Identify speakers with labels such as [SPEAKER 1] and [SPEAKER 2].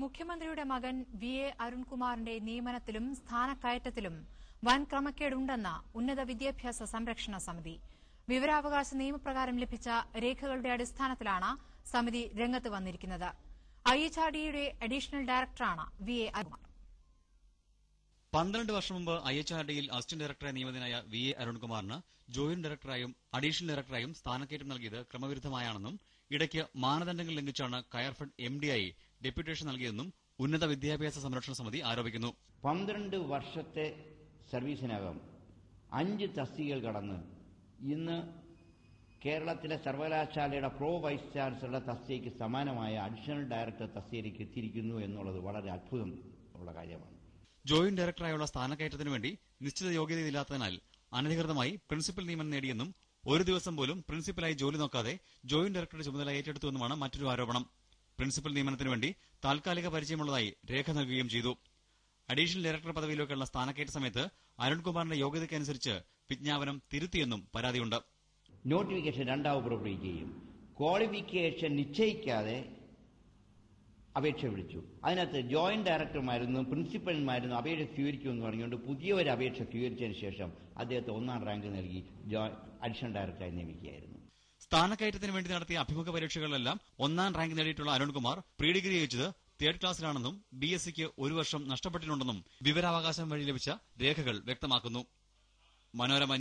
[SPEAKER 1] മുഖ്യമന്ത്രിയുടെ മകൻ വി.എ. അരുൺകുമാറിന്റെ നിയമനത്തിലും സ്ഥാനക്കയറ്റത്തിലും വൻ ക്രമക്കേടുണ്ടെന്ന് ഉന്നത വിദ്യാഭ്യാസ സംരക്ഷണ സമിതി. വിവരാവകാശ നിയമപ്രകാരം ലഭിച്ച രേഖകളുടെ അടിസ്ഥാനത്തിലാണ് സമിതി രംഗത്ത് വന്നിരിക്കുന്നത്. ഐഎച്ച്ആർഡിയുടെ അഡീഷണൽ ഡയറക്ടറാണ് വി.എ. അരുൺകുമാർ.
[SPEAKER 2] 12 വർഷം മുമ്പ് ഐഎച്ച്ആർഡിയിൽ അസിസ്റ്റന്റ് ഡയറക്ടറായി നിയമിതനായ വി.എ. അരുൺകുമാറിന് ജോയിന്റ് ഡയറക്ടറായും അഡീഷണൽ ഡയറക്ടറായും സ്ഥാനക്കയറ്റം നൽകിയത് ക്രമവിരുദ്ധമായാണെന്നും ഇടയ്ക്ക് മാനദണ്ഡങ്ങൾ ലംഘിച്ചാണ് കയർഫെഡ് എംഡിയായി ഡെപ്യൂട്ടേഷൻ നൽകിയതെന്നും ഉന്നത വിദ്യാഭ്യാസ സംരക്ഷണ സമിതി ആരോപിക്കുന്നു.
[SPEAKER 3] 12 വർഷത്തെ സർവീസിനകം 5 തസ്തികകൾ കടന്ന് ഇന്ന് കേരളത്തിലെ സർവകലാശാലയുടെ പ്രോ വൈസ് ചാൻസലറുടെ തസ്തികയ്ക്ക് സമാനമായ അഡീഷണൽ ഡയറക്ടർ തസ്തികയിലേക്ക് എത്തിയിരിക്കുന്നു എന്നുള്ളത് വളരെ അത്ഭുതം ഉള്ള കാര്യമാണ്.
[SPEAKER 2] ജോയിന്റ് ഡയറക്ടറായുള്ള സ്ഥാനക്കയറ്റത്തിനു വേണ്ടി നിശ്ചിത യോഗ്യതയില്ലാത്തതിനാൽ അനധികൃതമായി പ്രിൻസിപ്പൽ നിയമനം നേടിയെന്നും ഒരു ദിവസം പോലും പ്രിൻസിപ്പലായി ജോലി നോക്കാതെ ജോയിന്റ് ഡയറക്ടറുടെ ചുമതല ഏറ്റെടുത്തുവെന്നുമാണ് മറ്റൊരു ആരോപണം. പ്രിൻസിപ്പൽ നിയമനത്തിനു വേണ്ടി താൽക്കാലിക പരിചയമുള്ളതായി രേഖ നൽകുകയും ചെയ്തു. അഡീഷണൽ ഡയറക്ടർ പദവിയിലേക്കുള്ള സ്ഥാനക്കയറ്റ സമയത്ത് അരുൺകുമാറിന്റെ യോഗ്യതയ്ക്കനുസരിച്ച് വിജ്ഞാപനം തിരുത്തിയെന്നും പരാതിയുണ്ട്.
[SPEAKER 3] നോട്ടിഫിക്കേഷൻ രണ്ടാമത് പുറപ്പെടുവിക്കുകയും ക്വാളിഫിക്കേഷൻ നിശ്ചയിക്കാതെ അപേക്ഷ വിളിച്ചു. അതിനകത്ത് ജോയിന്റ് ഡയറക്ടർമാരെന്നും പ്രിൻസിപ്പൽമാരെന്നും അപേക്ഷ സ്വീകരിക്കുമെന്ന് പറഞ്ഞുകൊണ്ട് പുതിയ ഒരു അപേക്ഷ സ്വീകരിച്ചതിന് ശേഷം അദ്ദേഹത്തെ 1ാം റാങ്ക് നൽകി അഡീഷണൽ ഡയറക്ടറായി നിയമിക്കുകയായിരുന്നു.
[SPEAKER 2] സ്ഥാനക്കയറ്റത്തിന് വേണ്ടി നടത്തിയ അഭിമുഖ പരീക്ഷകളിലെല്ലാം 1ാം റാങ്ക് നേടിയിട്ടുള്ള അരുൺകുമാർ പ്രീ ഡിഗ്രി ജയിച്ചത് 3rd ക്ലാസ്സിലാണെന്നും ബിഎസ്സിക്ക് 1 വർഷം നഷ്ടപ്പെട്ടിട്ടുണ്ടെന്നും വിവരാവകാശം വഴി ലഭിച്ച രേഖകൾ വ്യക്തമാക്കുന്നു. മനോരമ